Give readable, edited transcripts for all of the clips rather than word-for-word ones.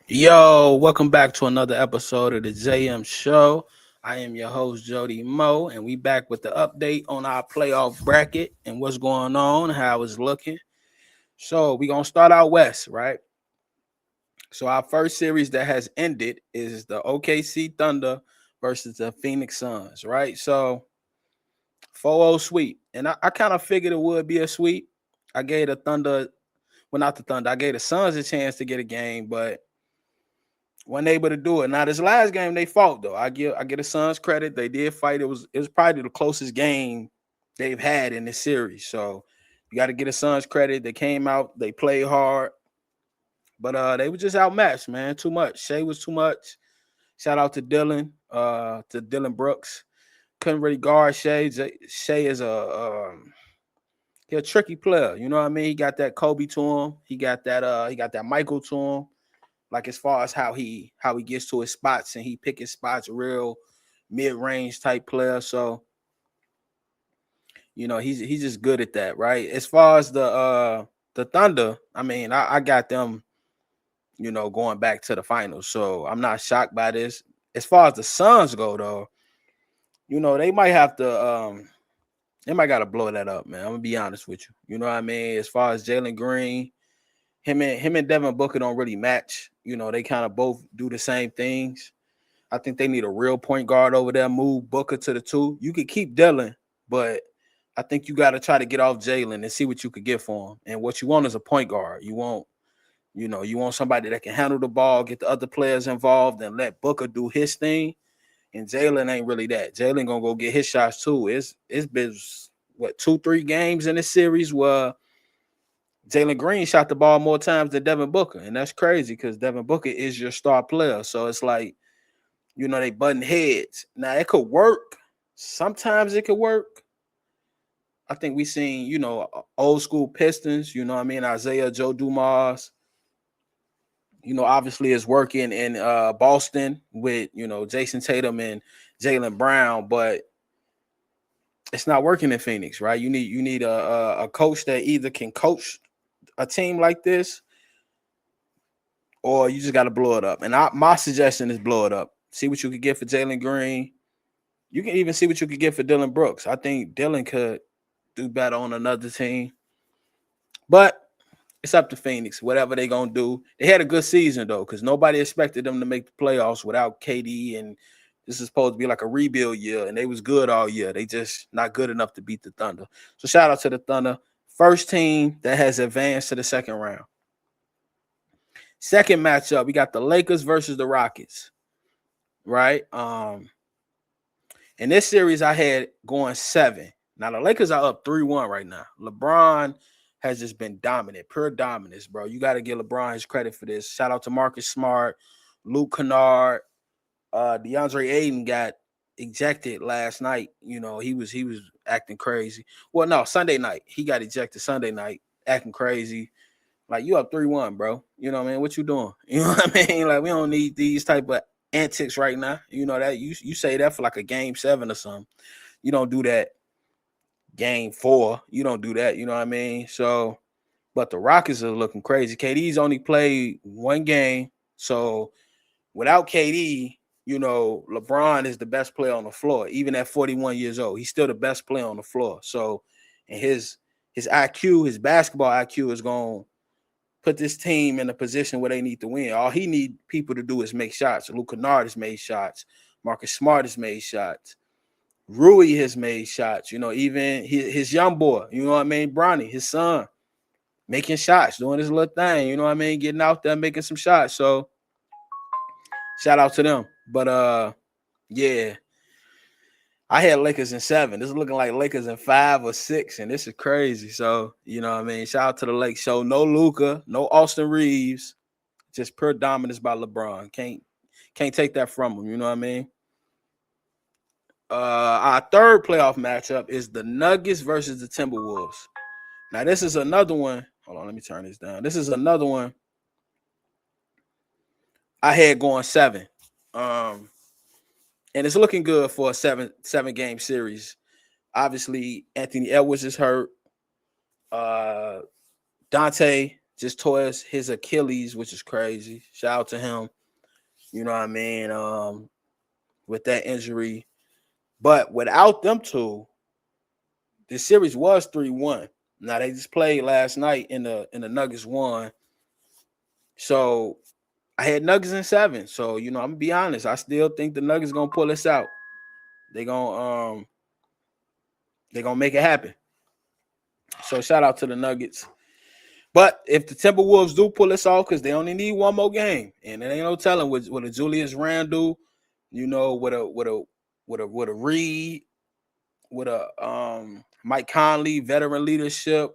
Yo, welcome back to another episode of the JM Show. I am your host, Jody Moe, and we back with the update on our playoff bracket and what's going on, how it's looking. So we're gonna start out west, right? So our first series that has ended is the OKC Thunder versus the Phoenix Suns, right? So 4-0 sweep. And I kind of figured it would be a sweep. I gave the Thunder, well, not the Thunder, I gave the Suns a chance to get a game, but weren't able to do it. Now this last game they fought though. I get the Suns credit. They did fight. It was probably the closest game they've had in this series. So you got to get the Suns credit. They came out, they played hard, but they were just outmatched, man. Too much. Shea was too much. Shout out to Dylan Brooks. Couldn't really guard Shea. Shea is he a tricky player. You know what I mean? He got that Kobe to him. He got that Michael to him. Like as far as how he gets to his spots and he pick his spots, real mid range type player. So he's just good at that, right? As far as the Thunder, I mean, I got them, going back to the finals. So I'm not shocked by this. As far as the Suns go, though, they might have to they might gotta blow that up, man. I'm gonna be honest with you. You know what I mean? As far as Jalen Green, him and Devin Booker don't really match. They kind of both do the same things. I think they need a real point guard over there. Move Booker to the two. You could keep Dylan, but I think you got to try to get off Jalen and see what you could get for him. And what you want is a point guard. You want somebody that can handle the ball, get the other players involved, and let Booker do his thing. And Jalen ain't really that. Jalen gonna go get his shots too. It's been what 2-3 games in this series where Jalen Green shot the ball more times than Devin Booker, and that's crazy because Devin Booker is your star player. So it's like they button heads. Now it could work. Sometimes it could work. I think we seen, old school Pistons, you know what I mean? Isaiah Joe Dumas, obviously is working in Boston with, Jason Tatum and Jalen Brown, but it's not working in Phoenix, right? You need a coach that either can coach a team like this or you just got to blow it up. And my suggestion is blow it up. See what you could get for Jalen Green. You can even see what you could get for Dylan Brooks. I think Dylan could do better on another team. But it's up to Phoenix, whatever they going to do. They had a good season, though, because nobody expected them to make the playoffs without KD. And this is supposed to be like a rebuild year, and they was good all year. They just not good enough to beat the Thunder. So shout out to the Thunder. First team that has advanced to the second round. Second matchup, we got the Lakers versus the Rockets, right? In this series, I had going 7. Now the Lakers are up 3-1 right now. LeBron has just been dominant, pure dominance, bro. You got to give LeBron his credit for this. Shout out to Marcus Smart, Luke Kennard, DeAndre Ayton got ejected last night. He was acting crazy. Well, no, Sunday night he got ejected. Sunday night acting crazy. Like you up 3-1, bro. You know what I mean? What you doing? You know what I mean? Like we don't need these type of antics right now. You know that you say that for like a game 7 or something. You don't do that game 4. You don't do that. You know what I mean? So, but the Rockets are looking crazy. KD's only played 1 game, so without KD, LeBron is the best player on the floor. Even at 41 years old, he's still the best player on the floor. So, and his IQ, his basketball IQ is going to put this team in a position where they need to win. All he need people to do is make shots. Luke Kennard has made shots. Marcus Smart has made shots. Rui has made shots. Even his young boy, you know what I mean? Bronny, his son, making shots, doing his little thing. You know what I mean? Getting out there, making some shots. So shout out to them. But yeah, I had Lakers in 7. This is looking like Lakers in 5 or 6, and this is crazy. So you know what I mean? Shout out to the Lake Show. No Luka, no Austin Reeves. Just pure dominance by LeBron. Can't take that from him. You know what I mean? Our third playoff matchup is the Nuggets versus the Timberwolves. Now, this is another one. Hold on, let me turn this down. This is another one I had going 7. And it's looking good for a seven game series. Obviously, Anthony Edwards is hurt. Dante just tore his Achilles, which is crazy. Shout out to him. You know what I mean? With that injury. But without them two, the series was 3-1. Now they just played last night in the Nuggets won. So I had Nuggets in 7. So, I'm gonna be honest. I still think the Nuggets gonna pull this out. They gonna make it happen. So shout out to the Nuggets. But if the Timberwolves do pull this off, because they only need one more game, and it ain't no telling with a Julius Randle, with a Reed, with a Mike Conley, veteran leadership.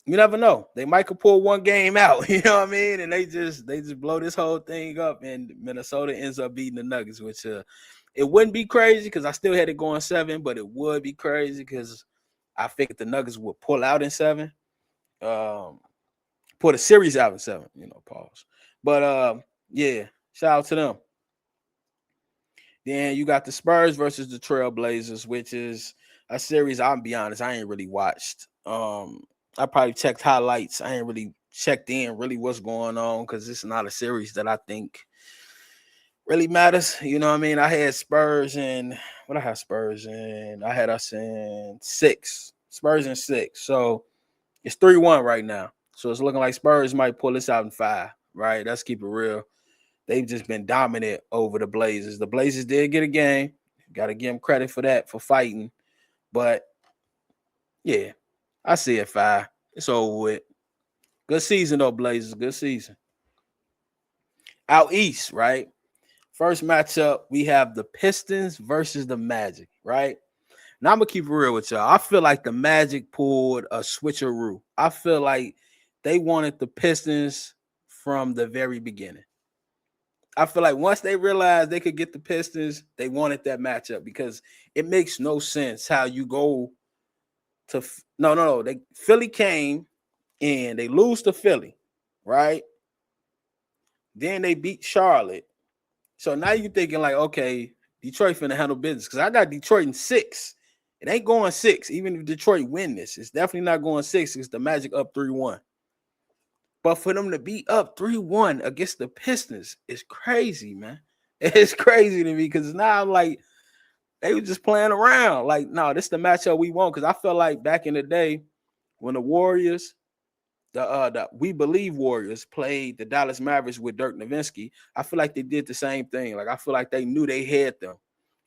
You never know. They might could pull one game out, you know what I mean? And they just blow this whole thing up, and Minnesota ends up beating the Nuggets, which it wouldn't be crazy because I still had it going 7, but it would be crazy because I figured the Nuggets would pull out in 7. Pull the series out in 7, pause. But yeah, shout out to them. Then you got the Spurs versus the Trailblazers, which is a series, I'll be honest, I ain't really watched. I probably checked highlights. I ain't really checked in really what's going on because it's not a series that I think really matters. You know what I mean? I had Spurs in what I have Spurs in. I had us in 6. Spurs in 6. So it's 3-1 right now. So it's looking like Spurs might pull this out in 5, right? Let's keep it real. They've just been dominant over the Blazers. The Blazers did get a game. Got to give them credit for that, for fighting. But yeah, I see it 5. It's over with. Good season, though, Blazers. Good season. Out east, right? First matchup, we have the Pistons versus the Magic, right? Now, I'm going to keep it real with y'all. I feel like the Magic pulled a switcheroo. I feel like they wanted the Pistons from the very beginning. I feel like once they realized they could get the Pistons, they wanted that matchup because it makes no sense how you go to no. Philly came and they lose to Philly, right? Then they beat Charlotte. So now you're thinking like, okay, Detroit finna handle business because I got Detroit in 6. It ain't going 6. Even if Detroit win this, it's definitely not going 6 because the Magic up 3-1. But for them to be up 3-1 against the Pistons is crazy, man. It's crazy to me because now I'm like, they were just playing around. Like, no, this is the matchup we want. Because I felt like back in the day when the Warriors, the We Believe Warriors played the Dallas Mavericks with Dirk Nowitzki, I feel like they did the same thing. Like, I feel like they knew they had them.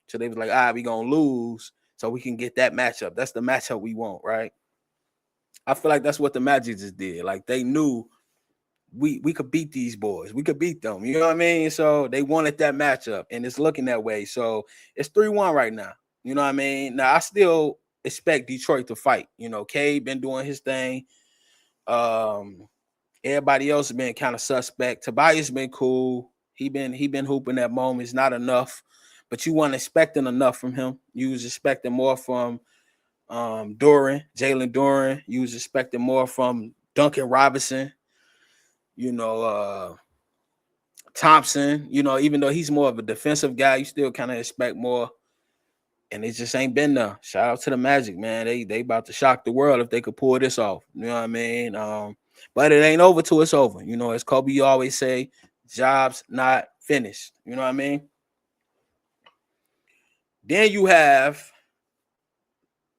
So they was like, we going to lose so we can get that matchup. That's the matchup we want, right? I feel like that's what the Magic just did. Like, they knew we could beat these boys. We could beat them. You know what I mean? So they wanted that matchup, and it's looking that way. So it's 3-1 right now. You know what I mean? Now, I still expect Detroit to fight. Cade been doing his thing. Everybody else has been kind of suspect. Tobias been cool. He been hooping at moments, not enough. But you weren't expecting enough from him. You was expecting more from Jalen Duren. You was expecting more from Duncan Robinson. Thompson, even though he's more of a defensive guy, you still kind of expect more. And it just ain't been there. Shout out to the Magic, man. They about to shock the world if they could pull this off. You know what I mean? But it ain't over till it's over. As Kobe always say, job's not finished. You know what I mean? Then you have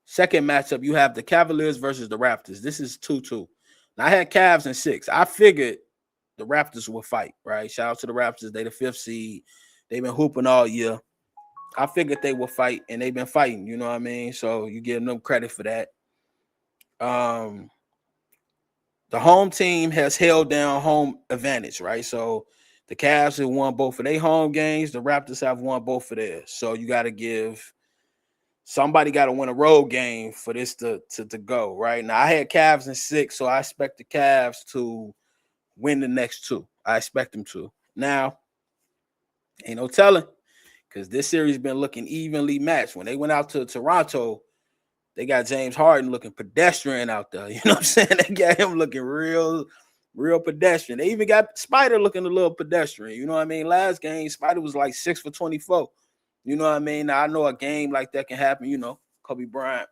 second matchup, you have the Cavaliers versus the Raptors. This is 2-2. Now, I had Cavs in 6. I figured the Raptors will fight, right? Shout out to the Raptors. They the 5th seed. They've been hooping all year. I figured they will fight, and they've been fighting. You know what I mean? So you give them credit for that. The home team has held down home advantage, right? So the Cavs have won both of their home games. The Raptors have won both of theirs. So you got to give somebody got to win a road game for this to go, right? Now, I had Cavs in 6, so I expect the Cavs to win the next 2. I expect them to. Now, ain't no telling because this series been looking evenly matched. When they went out to Toronto, they got James Harden looking pedestrian out there. You know what I'm saying? They got him looking real pedestrian. They even got Spider looking a little pedestrian. You know what I mean? Last game, Spider was like 6 for 24. You know what I mean? Now, I know a game like that can happen. Kobe Bryant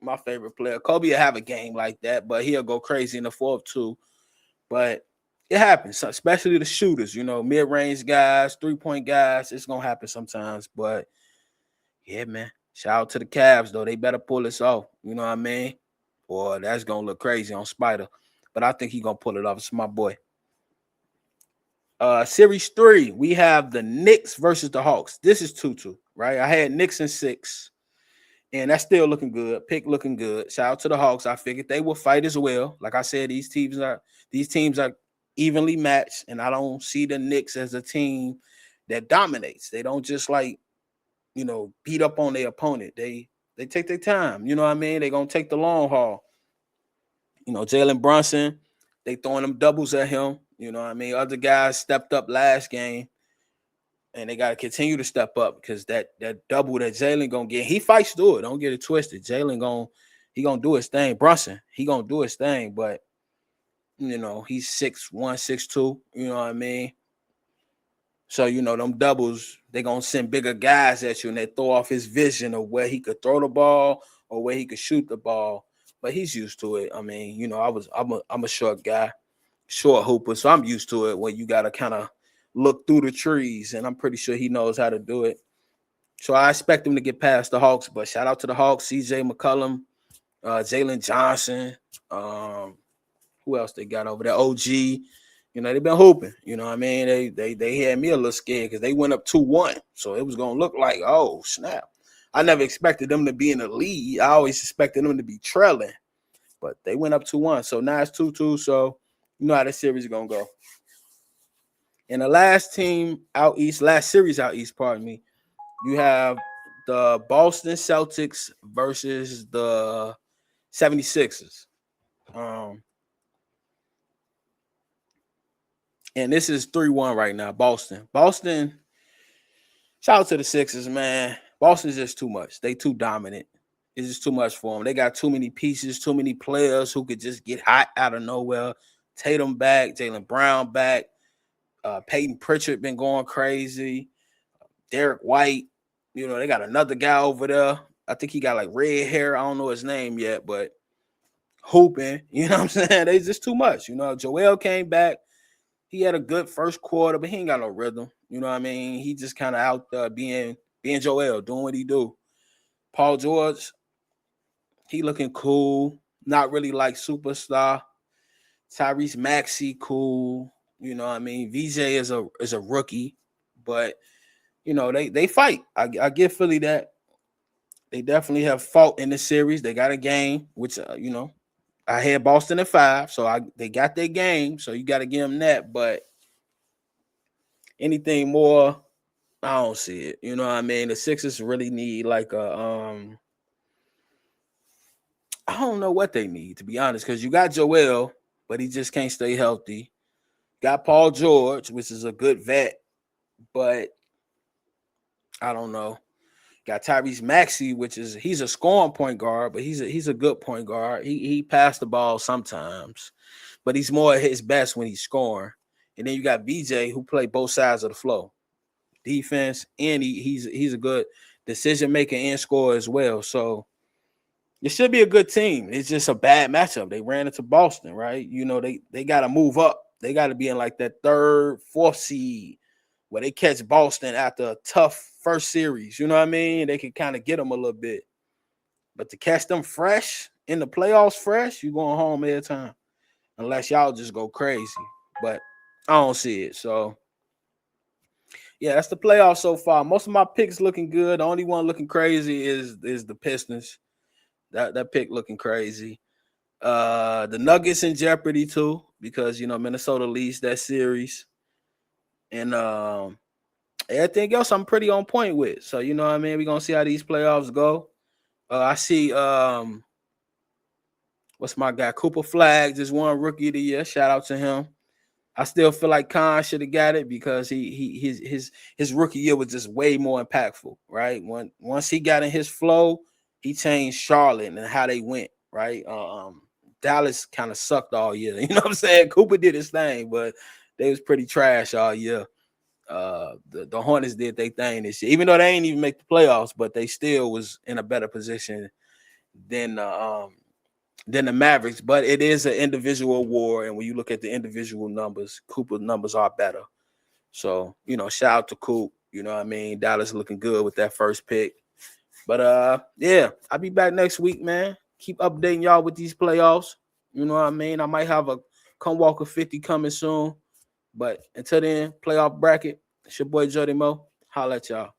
My favorite player. Kobe will have a game like that, but he'll go crazy in the fourth too. But it happens, especially the shooters, mid-range guys, three-point guys. It's gonna happen sometimes. But yeah, man. Shout out to the Cavs though. They better pull this off. You know what I mean? Or that's gonna look crazy on Spider. But I think he gonna pull it off. It's my boy. Series 3, we have the Knicks versus the Hawks. This is 2-2, right? I had Knicks in 6. And that's still looking good. Pick looking good. Shout out to the Hawks. I figured they will fight as well. Like I said, these teams are evenly matched, and I don't see the Knicks as a team that dominates. They don't just beat up on their opponent. They take their time. You know what I mean? They're gonna take the long haul. Jalen Brunson, they throwing them doubles at him. You know what I mean? Other guys stepped up last game, and they got to continue to step up because that double that Jalen gonna get, he fights through it. Don't get it twisted. Jalen gonna do his thing. Brunson, he gonna do his thing, but he's 6'1", 6'2". You know what I mean? So them doubles, they gonna send bigger guys at you, and they throw off his vision of where he could throw the ball or where he could shoot the ball. But he's used to it. I mean, I'm a short guy, short hooper, so I'm used to it. Where you gotta kind of look through the trees, and I'm pretty sure he knows how to do it. So I expect him to get past the Hawks. But shout out to the Hawks, C.J. McCollum, Jalen Johnson. Who else they got over there? OG. They've been hooping. You know what I mean? They had me a little scared because they went up 2-1. So it was gonna look like, oh snap. I never expected them to be in the lead. I always expected them to be trailing. But they went up 2-1. So now it's 2-2. So you know how this series is gonna go. And the last series out east, pardon me, you have the Boston Celtics versus the 76ers. And this is 3-1 right now. Boston, shout out to the Sixers, man. Boston's just too much. They too dominant. It's just too much for them. They got too many pieces, too many players who could just get hot out of nowhere. Tatum back, Jaylen Brown back. Peyton Pritchard been going crazy. Derek White, they got another guy over there. I think he got like red hair. I don't know his name yet, but hooping. You know what I'm saying? They just too much. Joel came back. He had a good first quarter, but he ain't got no rhythm. You know what I mean? He just kind of out there being Joel, doing what he do. Paul George, he looking cool. Not really like superstar. Tyrese Maxey, cool. You know what I mean? VJ is a rookie, but they fight. I give Philly that. They definitely have fought in this series. They got a game, which I had Boston at 5, so they got their game. So you got to give them that. But anything more, I don't see it. You know what I mean? The Sixers really need like I don't know what they need, to be honest, because you got Joel, but he just can't stay healthy. Got Paul George, which is a good vet, but I don't know. Got Tyrese Maxey, he's a scoring point guard, but he's a good point guard. He passed the ball sometimes, but he's more at his best when he's scoring. And then you got VJ, who play both sides of the floor, defense, and he's a good decision maker and scorer as well. So it should be a good team. It's just a bad matchup. They ran into Boston, right? They got to move up. They got to be in like that 3rd, 4th seed where they catch Boston after a tough first series. You know what I mean? They can kind of get them a little bit. But to catch them fresh in the playoffs, you going home every time. Unless y'all just go crazy. But I don't see it. So, yeah, that's the playoffs so far. Most of my picks looking good. The only one looking crazy is the Pistons. That pick looking crazy. The Nuggets in jeopardy too because Minnesota leads that series, and everything else I'm pretty on point with. So you know what I mean. We're gonna see how these playoffs go. I see what's my guy Cooper Flag just won Rookie of the Year. Shout out to him. I still feel like Khan should have got it because his rookie year was just way more impactful, right? Once he got in his flow, he changed Charlotte and how they went, right? Dallas kind of sucked all year. You know what I'm saying? Cooper did his thing, but they was pretty trash all year. The Hornets did their thing this year, even though they ain't even make the playoffs, but they still was in a better position than the Mavericks, but it is an individual award. And when you look at the individual numbers, Cooper's numbers are better. So, shout out to Coop. You know what I mean? Dallas looking good with that first pick. But yeah, I'll be back next week, man. Keep updating y'all with these playoffs. You know what I mean? I might have a Come Walker 50 coming soon. But until then, playoff bracket. It's your boy Jody Mo. Holla at y'all.